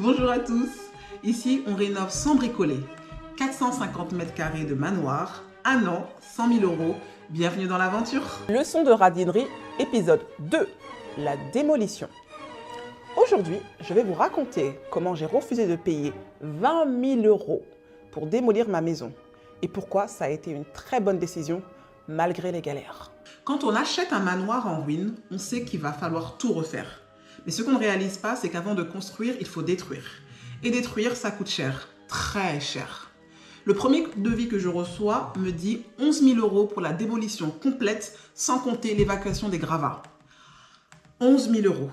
Bonjour à tous, ici on rénove sans bricoler. 450 mètres carrés de manoir, 1 an, 100 000 euros. Bienvenue dans l'aventure. Leçon de radinerie, épisode 2, la démolition. Aujourd'hui, je vais vous raconter comment j'ai refusé de payer 20 000 euros pour démolir ma maison et pourquoi ça a été une très bonne décision malgré les galères. Quand on achète un manoir en ruine, on sait qu'il va falloir tout refaire. Mais ce qu'on ne réalise pas, c'est qu'avant de construire, il faut détruire. Et détruire, ça coûte cher, très cher. Le premier devis que je reçois me dit 11 000 euros pour la démolition complète, sans compter l'évacuation des gravats. 11 000 euros.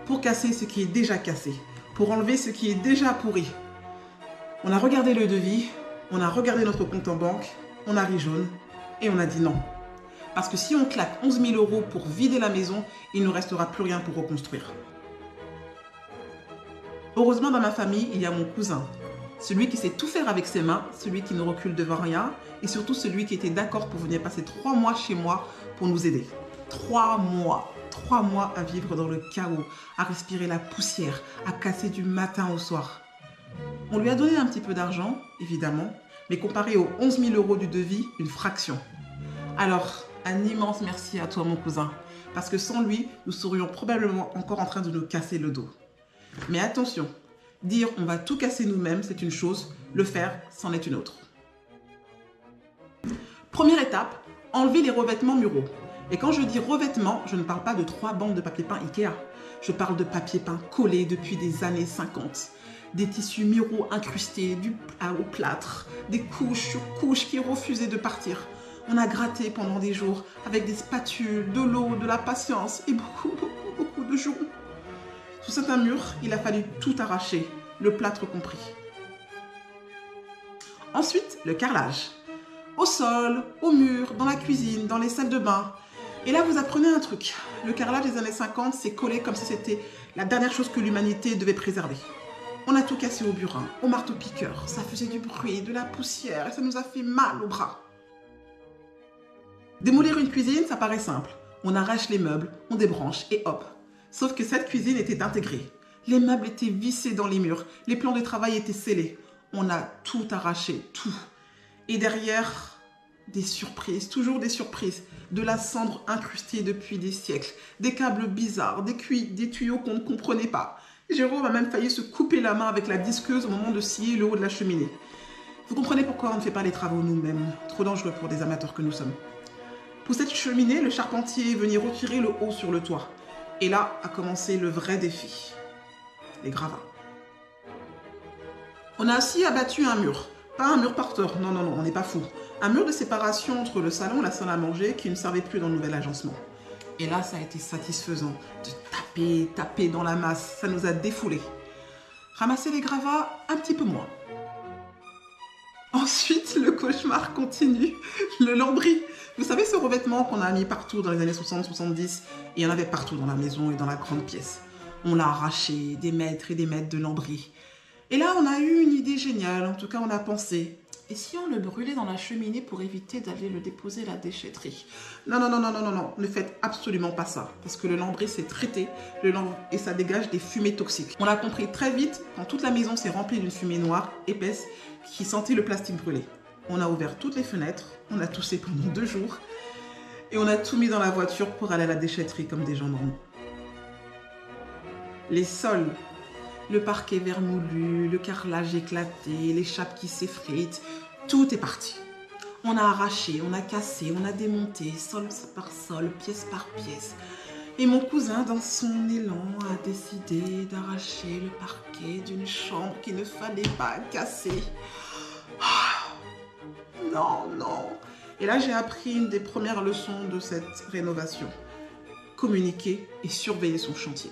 Pour casser ce qui est déjà cassé, pour enlever ce qui est déjà pourri. On a regardé le devis, on a regardé notre compte en banque, on a ri jaune et on a dit non. Parce que si on claque 11 000 euros pour vider la maison, il ne restera plus rien pour reconstruire. Heureusement, dans ma famille, il y a mon cousin. Celui qui sait tout faire avec ses mains, celui qui ne recule devant rien et surtout celui qui était d'accord pour venir passer 3 mois chez moi pour nous aider. 3 mois. 3 mois à vivre dans le chaos, à respirer la poussière, à casser du matin au soir. On lui a donné un petit peu d'argent, évidemment, mais comparé aux 11 000 euros du devis, une fraction. Alors, un immense merci à toi, mon cousin, parce que sans lui, nous serions probablement encore en train de nous casser le dos. Mais attention, dire on va tout casser nous-mêmes, c'est une chose, le faire, c'en est une autre. Première étape, enlever les revêtements muraux. Et quand je dis revêtements, je ne parle pas de 3 bandes de papier peint Ikea. Je parle de papier peint collé depuis des années 50. Des tissus muraux incrustés au plâtre, des couches sur couches qui refusaient de partir. On a gratté pendant des jours avec des spatules, de l'eau, de la patience et beaucoup de jours. Sous certains murs, il a fallu tout arracher, le plâtre compris. Ensuite, le carrelage. Au sol, au mur, dans la cuisine, dans les salles de bain. Et là, vous apprenez un truc. Le carrelage des années 50, c'est collé comme si c'était la dernière chose que l'humanité devait préserver. On a tout cassé au burin, au marteau-piqueur. Ça faisait du bruit, de la poussière et ça nous a fait mal aux bras. Démolir une cuisine, ça paraît simple. On arrache les meubles, on débranche et hop. Sauf que cette cuisine était intégrée. Les meubles étaient vissés dans les murs, les plans de travail étaient scellés. On a tout arraché, tout. Et derrière, des surprises, toujours des surprises. De la cendre incrustée depuis des siècles, des câbles bizarres, des tuyaux qu'on ne comprenait pas. Jérôme a même failli se couper la main avec la disqueuse au moment de scier le haut de la cheminée. Vous comprenez pourquoi on ne fait pas les travaux nous-mêmes. Trop dangereux pour des amateurs que nous sommes. Pour cette cheminée, le charpentier est venu retirer le haut sur le toit. Et là a commencé le vrai défi. Les gravats. On a aussi abattu un mur. Pas un mur porteur, non, on n'est pas fou. Un mur de séparation entre le salon et la salle à manger qui ne servait plus dans le nouvel agencement. Et là, ça a été satisfaisant de taper dans la masse. Ça nous a défoulés. Ramasser les gravats, un petit peu moins. Ensuite, le cauchemar continue. Le lambris. Vous savez ce revêtement qu'on a mis partout dans les années 60-70 et il y en avait partout dans la maison et dans la grande pièce. On l'a arraché, des mètres et des mètres de lambris. Et là, on a eu une idée géniale. En tout cas, on a pensé. Et si on le brûlait dans la cheminée pour éviter d'aller le déposer à la déchetterie? Non, ne faites absolument pas ça. Parce que le lambris, c'est traité et ça dégage des fumées toxiques. On l'a compris très vite quand toute la maison s'est remplie d'une fumée noire, épaisse, qui sentait le plastique brûlé. On a ouvert toutes les fenêtres, on a toussé pendant 2 jours et on a tout mis dans la voiture pour aller à la déchetterie comme des gens normaux. Les sols. Le parquet vermoulu, le carrelage éclaté, les chapes qui s'effritent, tout est parti. On a arraché, on a cassé, on a démonté, sol par sol, pièce par pièce. Et mon cousin, dans son élan, a décidé d'arracher le parquet d'une chambre qu'il ne fallait pas casser. Non. Et là, j'ai appris une des premières leçons de cette rénovation. Communiquer et surveiller son chantier.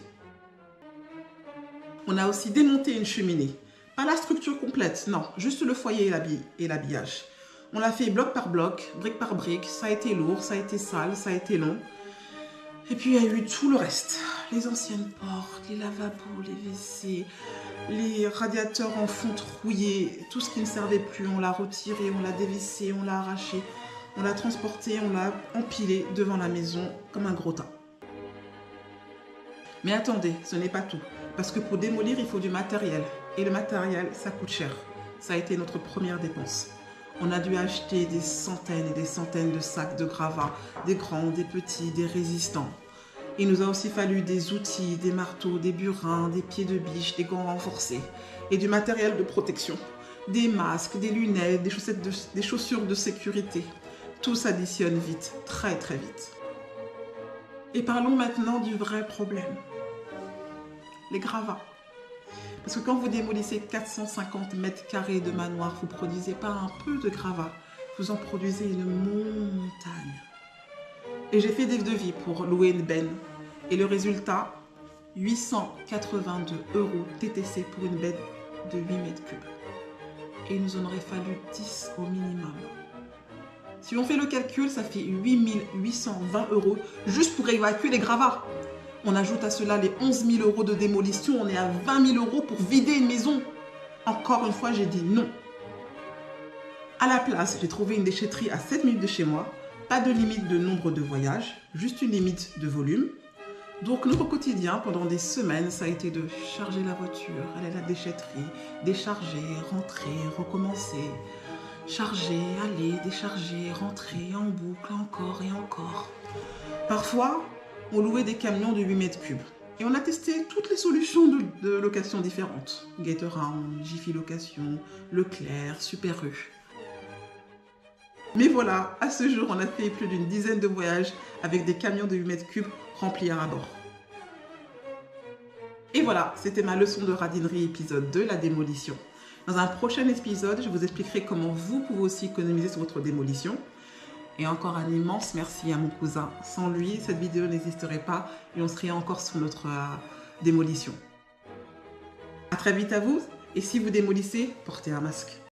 On a aussi démonté une cheminée. Pas la structure complète, non, juste le foyer et l'habillage. On l'a fait bloc par bloc, brique par brique. Ça a été lourd, ça a été sale, ça a été long. Et puis il y a eu tout le reste. Les anciennes portes, les lavabos, les WC, les radiateurs en fonte rouillés, tout ce qui ne servait plus, on l'a retiré, on l'a dévissé, on l'a arraché, on l'a transporté, on l'a empilé devant la maison comme un gros tas. Mais attendez, ce n'est pas tout. Parce que pour démolir, il faut du matériel. Et le matériel, ça coûte cher. Ça a été notre première dépense. On a dû acheter des centaines et des centaines de sacs de gravats, des grands, des petits, des résistants. Il nous a aussi fallu des outils, des marteaux, des burins, des pieds de biche, des gants renforcés et du matériel de protection. Des masques, des lunettes, des chaussures de sécurité. Tout s'additionne vite, très très vite. Et parlons maintenant du vrai problème. Les gravats. Parce que quand vous démolissez 450 mètres carrés de manoir, vous ne produisez pas un peu de gravats, vous en produisez une montagne. Et j'ai fait des devis pour louer une benne. Et le résultat, 882 € TTC pour une benne de 8 mètres cubes. Et il nous en aurait fallu 10 au minimum. Si on fait le calcul, ça fait 8820 € juste pour évacuer les gravats. On ajoute à cela les 11 000 € de démolition, on est à 20 000 € pour vider une maison. Encore une fois, j'ai dit non. À la place, j'ai trouvé une déchetterie à 7 minutes de chez moi. Pas de limite de nombre de voyages, juste une limite de volume. Donc notre quotidien pendant des semaines, ça a été de charger la voiture, aller à la déchetterie, décharger, rentrer, recommencer. Charger, aller, décharger, rentrer, en boucle, encore et encore. Parfois, on louait des camions de 8 mètres cubes. Et on a testé toutes les solutions de location différentes. Getaround, Jiffy Location, Leclerc, Super U. Mais voilà, à ce jour, on a fait plus d'une dizaine de voyages avec des camions de 8 mètres cubes remplis à bord. Et voilà, c'était ma leçon de radinerie épisode 2, la démolition. Dans un prochain épisode, je vous expliquerai comment vous pouvez aussi économiser sur votre démolition. Et encore un immense merci à mon cousin. Sans lui, cette vidéo n'existerait pas et on serait encore sur notre démolition. À très vite à vous, et si vous démolissez, portez un masque.